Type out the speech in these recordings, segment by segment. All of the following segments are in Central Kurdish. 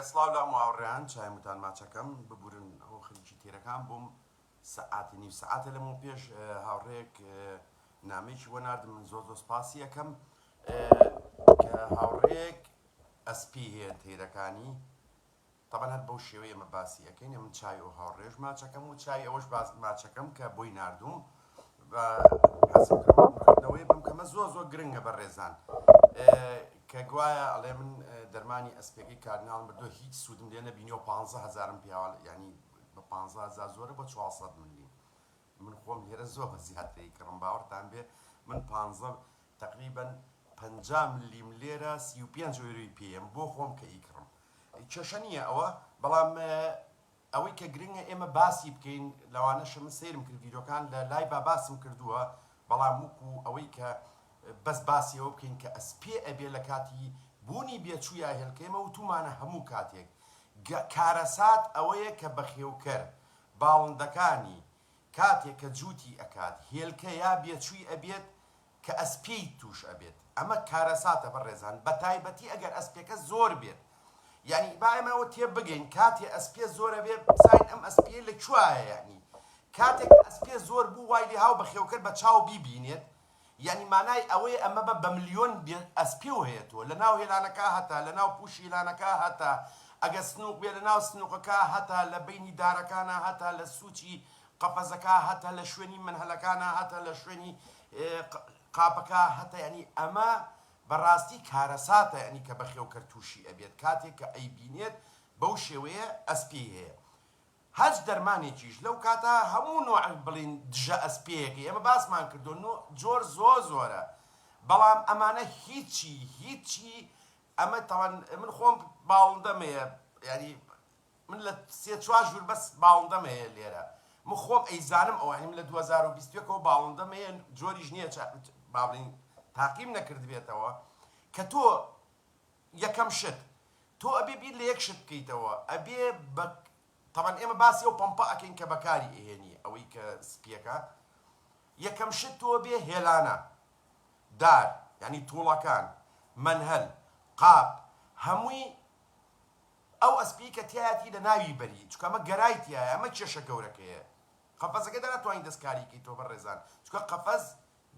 سڵاو لە ماوەڕێیان چایمتان ماچەکەم ببورن ئەو خەریکی تێرەکان بووم سەعاتی نیو سەعاتە لەمەوە پێش هاوڕێک نامێکی وەناردم من زۆر سوپاسی یەکەم کە هاوڕێک ئەسپی هەیە تێرەکانی تەبەن هەر بەو شێوەیە ئێمە باسی یەکەین من چای ئەو هاوڕێژ ماچەکەم و چای ئەوەش ماچەکەم کە بۆی ناردوم حەزکردنەوەی بم کەمە زۆر گرنگە بەڕێزان کە گوایە ئەڵێ من دەرمانی ئەسپێکی کاردناڵم بردۆ هیچ سوودم لێ نەبینی و 15,000 پیاوە ینی بە 15,000 زۆرە بۆ 400 ملی من خۆم لێرە زۆر بە زیاتری کڕم باوەڕتان بێ من 15 تقریبا 50 ملیم لێرە 35 یۆروی پێم بۆ خۆم کە ئیکڕم کێشە نییە ئەوە بەڵام ئەوەی کە گرنگە ئێمە باسی بکەین لەوانەش من سیرم کرد ڤیدۆکان لە لای باسم کردووە بەڵام وەکو ئەوەی کە بەس باسیەوە بکەین کە ئەسپێ ئەبێ لە کاتی بوونی بێچوویە هێلکەمە و تومانە هەموو کاتێک کارەسات ئەوەیە کە بەخێوکەر باڵندەکانی کاتێک کە جووتی ئەکات هێلکە یا بێچووی ئەبێت کە ئەسپێی توش ئەبێت ئەمە کارەساتە بەڕێزان بە تایبەتی ئەگەر ئەسپێکە زۆر بێت یعنی با ئێمەوە تێ بگەین کاتێ ئەسپێ زۆرە بێت بزانین ئەم ئەسپێ لە کوایە یعنی کاتێک ئەسپێ زۆر بوو وای لێ هاو بەخێوکەر بە چاو بیبینێت یعنی مانای ئەوەی ئەمە بە ملیۆن ئەسپێ و هەیەەوە لە ناو هێلانەکە هەتا لە ناو پوشی هێلانەکە هەتا ئەگە سنووق بێ لە ناو سنووقەکە هەتا لە بینی دارەکانە هەتا لە سوچی قەفەزەکە هەتا لە شوێنی منهەلەکانە هەتا لە شوێنی قاپەکە هەتا ینی ئەمە بەڕاستی کارەساتە ینی کە بەخێوکەر تووشی ئەبێت کاتێک کە ئەیبینێت بەو شێوەیە ئەسپێ هەیە هەج دەرمانێکیش لەو کاتە هەموو نوع بڵین دژە ئەسپەیەکی ئێمە باسمان کردو جۆر زۆرە بەڵام ئەمانە هیچی ئەمە تاوان من خۆم باڵندەمەیە ینی من لە 3-4 ژوور بەس باڵندەمەیە لێرە من خۆم ئەیزانم ئەوە من لە 2021ەوە باڵندەمەیە جۆریش نییە باڵین تاقیم نەکرد بێتەوە کە تۆ یەکەم شت تۆ ئەبێ بیر لە یەک شت بکەیتەوە ئەبێ بە طبعا ئێمە باسی ئەو پەمپە ئەکەین کە بەکاری ئێنی ئەوەی کە سپیەکە یەکەم شت تۆ بێ هێلانە دار ینی تووڵەکان منهەل قاپ هەمووی ئەو ئەسپی کە تایەتی لە ناوی بەری چکە ئەمە گەرای تایە ئەمە کێشە گەورەکەیە قەفەزەکە دەناتوانین دەستکاریکەی تۆ بەڕێزان چکە قەفەز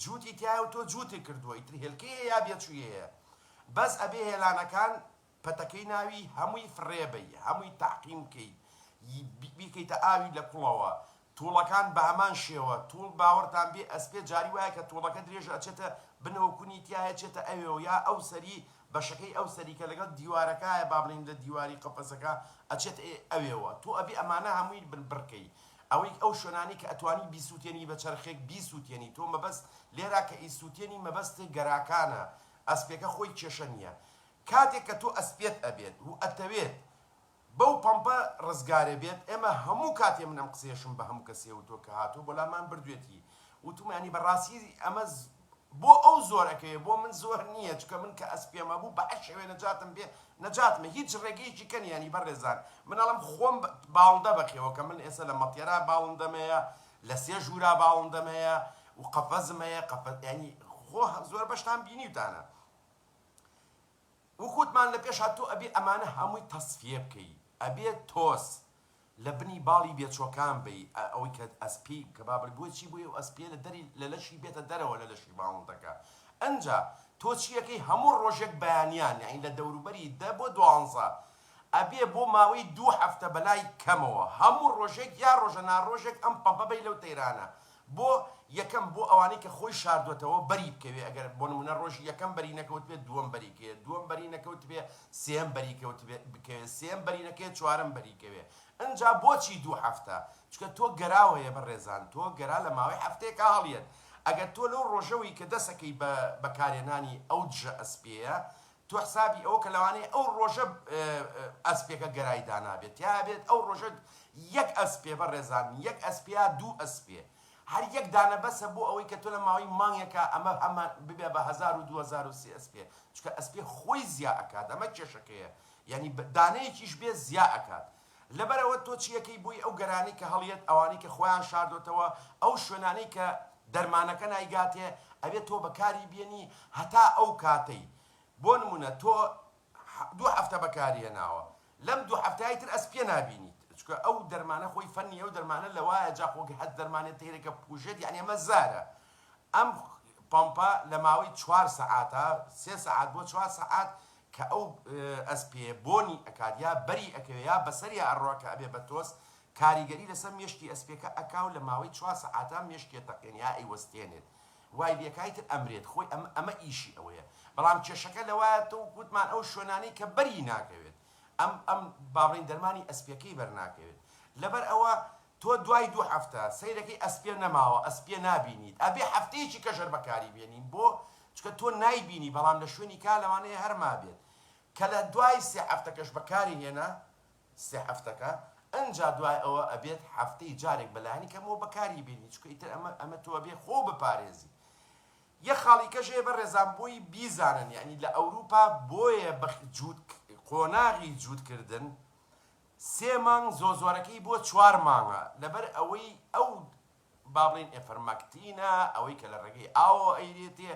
جووتی تایە و تۆ جووتی کردووە ئیتر هێلکەیە یا بێچوویەیە بەس ئەبێ هێلانەکان پەتەکەی ناوی هەمووی فڕێبەی هەمووی تاقیمکەی بیکەیتە ئاوی لە کوڵەوە تووڵەکان بە هەمان شێوە تووڵ باوەڕتان بێ ئەسپێ جاری وایە کە تووڵەکە درێژە ئەچێتە بنەوە کونی تایە چێتە ئەوێەوە یا ئەو سەری بەشەکەی ئەو سەری کە لەگەڵ دیوارەکەیە با بڵین لە دیواری قەفەزەکە ئەچێت ئەوێەوە تۆ ئەبێ ئەمانە هەمووی بڕکەی ئەوەی ئەو شوێنانی کە ئەتوانی بیسووتێنی بە چەرخێک بیسووتێنی تۆ مەبەست لێرا کە ئیسووتێنی مەبەستی گەراکانە ئەسپێکە خۆی کێشە نییە کاتێک کە تۆ ئەسپێت ئەبێت و ئەتەوێت بەو پەمپە ڕزگارێ بێت ئێمە هەموو کاتێ من ئەم قسێشم بە هەموو کەسێ و تۆ کە هاتوو بەلامان بردوێتی وتمانی بەڕاستی ئەمە بۆ ئەو زۆرەکەیە بۆ من زۆر نییە چکە من کە ئەسپێمە بوو بە شێوێ نەجاتم بێ نەجاتمە هیچ ڕێگەیەکی کەنیانی بەڕێزان من ئەڵم خۆم باڵندە بەخێەوە کە من ئێستا لە مەتێرا باڵندەمەیە لە 3 ژوورا باڵندەمەیە و قەفەزمەیە ینی خۆ زۆر بەشتان بینیوتانە وەکوتمان لە پێش هاتوو ئەبێ ئەمانە هەمووی تەسفیە بکەی ئەبێ تۆس لە بنی باڵی بێچۆکان بی ئەوەی کە ئەسپی کە بابل بۆچی بووی و ئەسپێ لە دەری لە لەشی بێتە دەرەوە لە لەشی باڵندەکە ئەنجا تۆ چیەکەی هەموو ڕۆژێک بەیانیان یعنی لە دەوروبەری 10 بۆ 12 ئەبێ بۆ ماوەی 2 هەفتە بەلای کەمەوە هەموو ڕۆژێک یا ڕۆژە ناڕۆژێک ئەم پەمپە بەی لەو تەیرانە بۆ یەکەم بۆ ئەوانەی کە خۆی شاردوێتەوە بەری بکەوێ ئەگەر بۆ نمونە ڕۆژی یەکەم بەری نەکەوت بێت دووەم بەریکەوێ دووەم بەری نەکەوت بێ سێم بەریکەوت بکەوێ سێم بەری نەکەوێت چوارەم بەریکەوێ ئەنجا بۆچی 2 هەفتە چکە تۆ گەراوەیە بەڕێزان تۆ گەرا لە ماوەی هەفتەیەکە هەڵیێت ئەگەر تۆ لەو ڕۆژەوەی کە دەسەکەی بە بەکارێنانی ئەو دژە ئەسپەیە تۆ حسابی ئەوە کە لەوانەیە ئەو ڕۆژە ئەسپێکە گەرای دانابێت یا بێت ئەو ڕۆژە یەک ئەسپێ بەڕێزان یەک ئەسپیا 2 ئەسپێ هەر یەک دانە بەسە بۆ ئەوەی کە تۆ لە ماوەی مانگێکە ئەمە هەمان ببێ بە 1000 و 2003 ئەسپێ چکە ئەسپێ خۆی زیا ئەکات ئەمە کێشەکەیە یعنی دانەیەکیش بێ زیا ئەکات لەبەرەوە تۆ چیەکەی بووی ئەو گەرانی کە هەڵیێت ئەوانی کە خۆیان شاردوتەوە ئەو شوێنانەی کە دەرمانەکە نایگاتێ ئەبێت تۆ بەکاری بێنی هەتا ئەو کاتەی بۆ نمونە تۆ 2 هەفتە بەکاری هێناوە لەم دوو هەفتەیە تر ئەسپێ نابینیت چکە ئەو دەرمانە خۆی فەنی ئەو دەرمانە لەوایە جا خۆ هەر دەرمانێت تێرێکە پوژێت یعنی ئەمە زارە ئەم پۆمپە لە ماوەی 4 سەعاتە 3 سەعات بۆ 4 سەعات کە ئەو ئەسپێ بۆنی ئەکات یا بەری ئەکەوێت یا بەسەری ئەڕۆکە ئەبێ بە تۆس کاریگەری لەسەر مێشکی ئەسپێکە ئەکاو لە ماوەی 4 سەعاتە مێشکێتەقێن یا ئەیوەستێنێت وای لێکایتر ئەمرێت خۆی ئەمە ئیشی ئەوەیە بەڵام کێشەکە لەوایە تۆ گوتمان ئەو شوێنانەی کە بەری ناکەوێت ئەم باڵین دەرمانی ئەسپەکەی بەرناکەوێت لەبەر ئەوە تۆ دوای 2 هەفتە سەیرەکەی ئەسپێ نەماوە ئەسپێ نابینیت ئەبێ هەفتەیەکی کەژەر بەکاری بێنین بۆ چکە تۆ نایبینی بەڵام لە شوێنی کا لەوانەیە هەرما بێت کە لە دوای 3 هەفتەکەش بەکاری هێنا 3 هەفتەکە ئەنجا دوای ئەوە ئەبێت هەفتەی جارێک بەلایانی کەمەوە بەکاری بێنی چکە ئیتر ئەمە تۆ ئەبێ خۆ بپارێزی یە خاڵیکەش هەیە بە ڕێزانبووی بیزانن یعنی لە ئەوروپا بۆیە قۆناغی جوودکردن 3 مانگ زۆرەکەی بۆ 4 مانگە لەبەر ئەوەی ئەو با بڵێن ئێفەرماکتینە ئەوەی کە لە ڕێگەی ئاوە ئەیرێتێ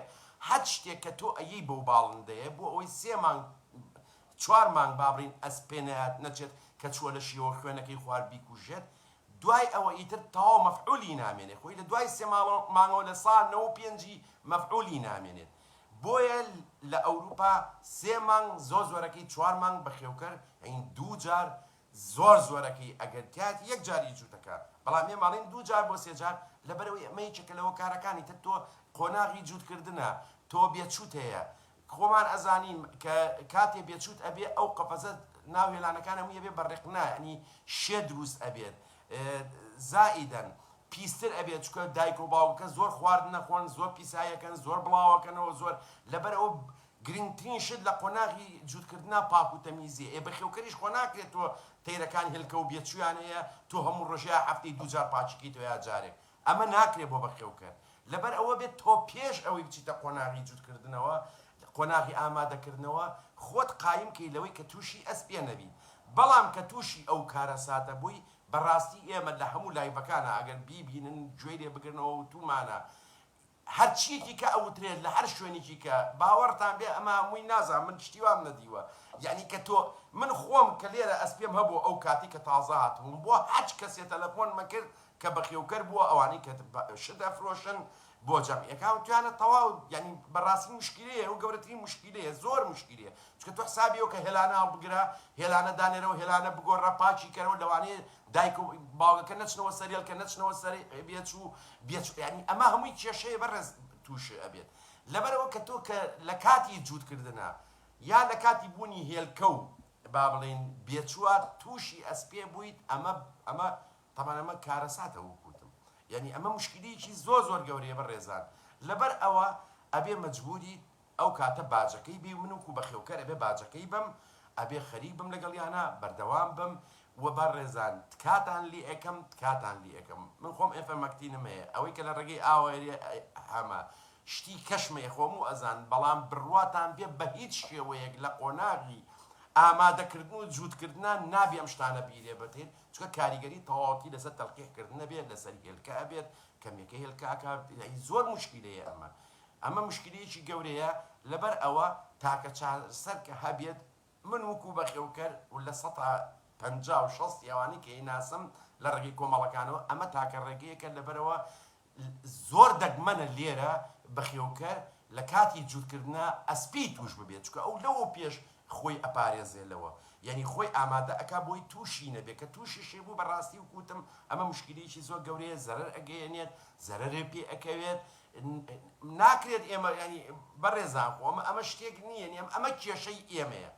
هەچ شتێک کە تۆ ئەیی بەو باڵندەیە بۆ ئەوەی 3 مانگ 4 مانگ با بڵێن ئەسپێنەهات نەچێت کە چوە لە شیوە خوێنەکەی خوارد بیکوژێت دوای ئەوە ئیتر تەواو مەفعولی نامێنێت خۆی لە دوای 3 مانگەوە لە ساڵ 95 مەفعولی نامێنێت بۆیە لە ئەوروپا 3 مانگ زۆرەکەی 4 مانگ بەخێوکەر ئەین 2 جار زۆرەکەی ئەگەر کات 1 جاری جووتەکە بەڵام ێ ماڵین 2 جار بۆ 3 جار لەبەرەوەی ئەمە یەکێکە لەوە کارەکانی تر تۆ قۆناغی جوودکردنە تۆ بێچووت هەیە خۆمان ئەزانین کە کاتێ بێچووت ئەبێ ئەو قەفەزە ناو هێلانەکان هەمووی ئەبێ بەڕێقنا ینی شێ دروست ئەبێت زائیدەن پیستر ئەبێت چکە دایک و باوکە زۆر خواردن نەخۆن زۆر پیسایەکەن زۆر بڵاوەکەنەوە زۆر لەبەر ئەوە گرنگترین شت لە قۆناغی جوودکردنا پاک و تەمیزیە بەخێوکەریش خۆ ناکرێتەوە تەیرەکان هێلکە و بێچویان هەیە تۆ هەموو ڕۆژەیە هەفتەی 2 جار پاچیکەیتەوە یا جارێک ئەمە ناکرێت بۆ بەخێوکەر لەبەر ئەوە بێت تۆ پێش ئەوەی بچیتە قۆناغی جوودکردنەوە قۆناغی ئامادەکردنەوە خۆت قایم کەی لەوەی کە تووشی ئەسپێ نەبی بەڵام کە تووشی ئەو کارە ساتە بووی بەڕاستی ئێمە لە هەموو لایڤەکانە ئەگەر بیبینن گوێی لێ بگرنەوە و تومانە هەرچیەکی کە ئەوترێت لە هەر شوێنێکی کە باوەڕتان بێ ئەمە هەمووی نازان من شتی وام نەدیوە یعنی کە تۆ من خۆم کە لێرە ئەسپێم هەبوو ئەو کاتی کە تازە هاتبووم بۆ هەچ کەسێ تەلەفۆنمە کرد کە بەخێوکەر بووە ئەوانەی کە شت ئەفرۆشن بۆ جەمعیەکان توانە تەواو ینی بەڕاستی مشکلەیە ئەو گەورەترین مشکلەیە زۆر مشکلەیە چکە تۆ حسابیەوە کە هێلانە هەڵبگرە هێلانە دانێرەوە هێلانە بگۆڕە پاچی کەرەوە لەوانەیە دایک و باوکە نەچنەوە سەریێل کە نەچنەوە سەر بێت و ینی ئەمە هەمووی کێشەیە بەڕێز تووشە ئەبێت لەبەرەوە کە تۆ کە لە کاتی جوودکردنە یا لە کاتی بوونی هێلکە و با بڵێن بێچووە تووشی ئەسپێ بوویت ئەمە تەمان ئەمە کارەساتە وکوتم یعنی ئەمە مشکلەیەکی زۆر گەورەیە بەڕێزان لەبەر ئەوە ئەبێ مەجبوری ئەو کاتە باجەکەی بی من و بەخێوکەر ئەبێ باجەکەی بم ئەبێ خەریک بم لەگەڵیانە بەردەوام بم و بەڕێزان تکاتان لی ئەەکەم تکاتان لی ئەەکەم من خۆم ئێفەرمەکتینم هەیە ئەوەی کە لە ڕێگەی ئاوەێری هەمە شتی کەشمێ خۆم و ئەزان بەڵام بڕواتان بێ بە هیچ شێوەیەک لە قۆناغی ئامادەکردن و جوودکردن نابێ ئەم شتانە بیرێ بەتێت چکە کاریگەری تەواوەتی لەسەر تەڵقیحکردنە بێت لەسەر هێلکە ئەبێت کەمێکە هێلکاکە زۆر مشکلەیە ئەمە مشکلەیەکی گەورەیە لەبەر ئەوە تاکە چارەسەر کە هەبێت من وەکو بەخێوکەر و لە 150 ئەوانەی کە هیناسم لە ڕێگەی کۆمەڵەکانەوە ئەمە تاکە ڕێگەیەکە لەبەرەوە زۆر دەگمەنە لێرە بەخێوکەر لە کاتی جوودکردنە ئەسپی توش ببێت چکە ئەو لەوە پێش خۆی ئەپارێزێلەوە یعنی خۆی ئامادە ئەکا بۆی تووشی نەبێت کە تووشی شێبوو بەڕاستی و کوتم ئەمە مشکلەیەکی زۆر گەورەیە زەرەر ئەگەیەنێت زەرەرێ پێ ئەکەوێت ناکرێت ئێمە ینی بەڕێزان خۆ ئەمە شتێک نییە ئەمە کێشەی ئێمەیە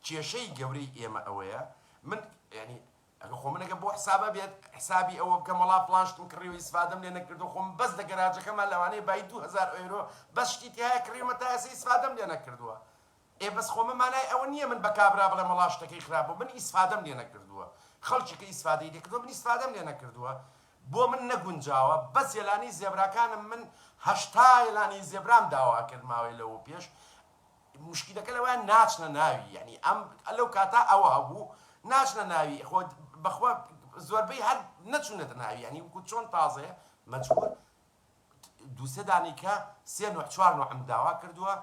کێشەی گەورەی ئێمە ئەوەیە من ینی ئەگە خۆ منەکە بۆ حسابە بێت حسابی ئەوە بکە مەڵا پلانشتم کڕی و ئیسفادەم لێ نەکردو خۆم بەس لە گەراجەکەمان لەوانەیە بای 2000 ئەیرۆ بەس شتی تیایە کڕیمە تا ئێستا ئیسفادەم لێ نەکردووە بەس خۆمە مانای ئەوە نییە من بە کابرا بڵێ مەڵا شتەکەی خراپە من ئیسفادەم لێ نەکردووە خەڵکی کە ئیسفادەی لێ کردووە من ئیسفادەم لێ نەکردووە بۆ من نەگونجاوە بەس هێلانەی زێبراکانم من 80 هێلانەی زێبرام داوا کرد ماوەی لەوە پێش مشکلەکە لەوەیان ناچنە ناوی یعنی ئەم لەو کاتا ئەوە هەبوو ناچنە ناوی خۆ بەخوا زۆربەی هەر نەچوونەتە ناوی ینی وەکو چۆن تازەیە مەجبور 2-3 دانیکە 3 نوع 4 نوع ئەم داوا کردووە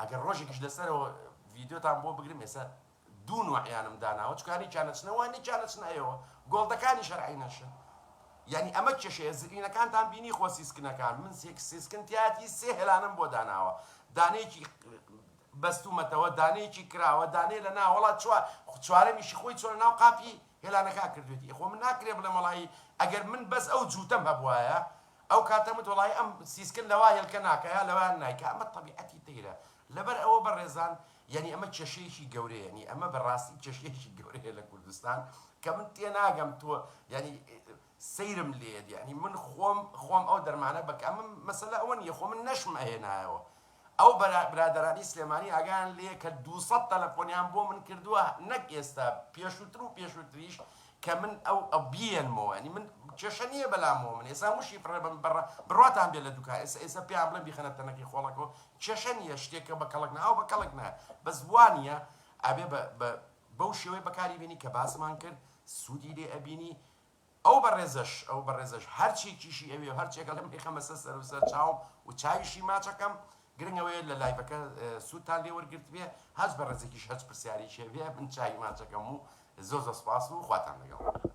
ئەگەر ڕۆژێکیش لەسەرەوە ڤیدیۆتان بۆ بگرم ێستا دوو نوعیانم داناوە چکانی جانەچنەوانی جانەچنە ئێوە گۆڵدەکانی شەرعی نەشن یعنی ئەمە کێشەیە زرینەکانتان بینی خۆ سیسکنەکان من سیسکنتیاتی سێ هێلانم بۆ داناوە دانەیەکی بەستومەتەوە دانەیەکی کراوە دانەیە لە ناوەڵات چوارەمیشی خۆی چۆن ناو قاپی هێلانەکە کردوێتی خۆ من ناکرێ بڵێ مەڵایی ئەگەر من بەس ئەو جووتەم هەبوایە ئەو کاتەمت وڵی ئەم سیسکن لەوا هێلکە ناکەیا لەوان نایکە ئەمە تەبیعەتی تەیرە لەبەر ئەوە بەڕێزان یعنی ئەمە کێشەیەکی گەورەیە ینی ئەمە بەڕاستی کێشەیەکی گەورەیە لە کوردستان کە من تێناگەم تۆ ینی سەیرم لێت ینی من خۆم ئەو دەرمانە بەکە ئەمە مەسەلە ئەوە نیە خۆ من نەشم ئەهێنایەوە ئەو برادرانی سلێمانی ئاگیان لێ کە 200 تەلەفۆنیان بۆ من کردووە نەک ئێستا پێشووتر و پێشووتریش کە من ئەو بیێنمەوە ینی من کێشە نییە بەلامەوە من ئێستا موشی بڕاتان بێ لە دوکان ئێستا پێیان بڵێن بیخەنە تەنەکی خۆڵەکەەوە کێشە نییە شتێکە بە کەڵک ناو بە کەڵک نایە بەس وانە ئەبێ بەو شێوەی بەکاری بینی کە باسمان کرد سوودی لێ ئەبینی ئەو بەڕێزەش هەرچێکیشی ئەوێ هەرچێکە لەم خەمەسە سەر و سەر چاوم و چاویشی ماچەکەم گرنگەوەی لە لایڤەکە سوودتان لێ وەرگرت بێ هەچ بەڕێزێکیش هەچ پرسیاری شێ بێ من چای ماچەکەم و زۆر سپاس و خواتان لەگەڵ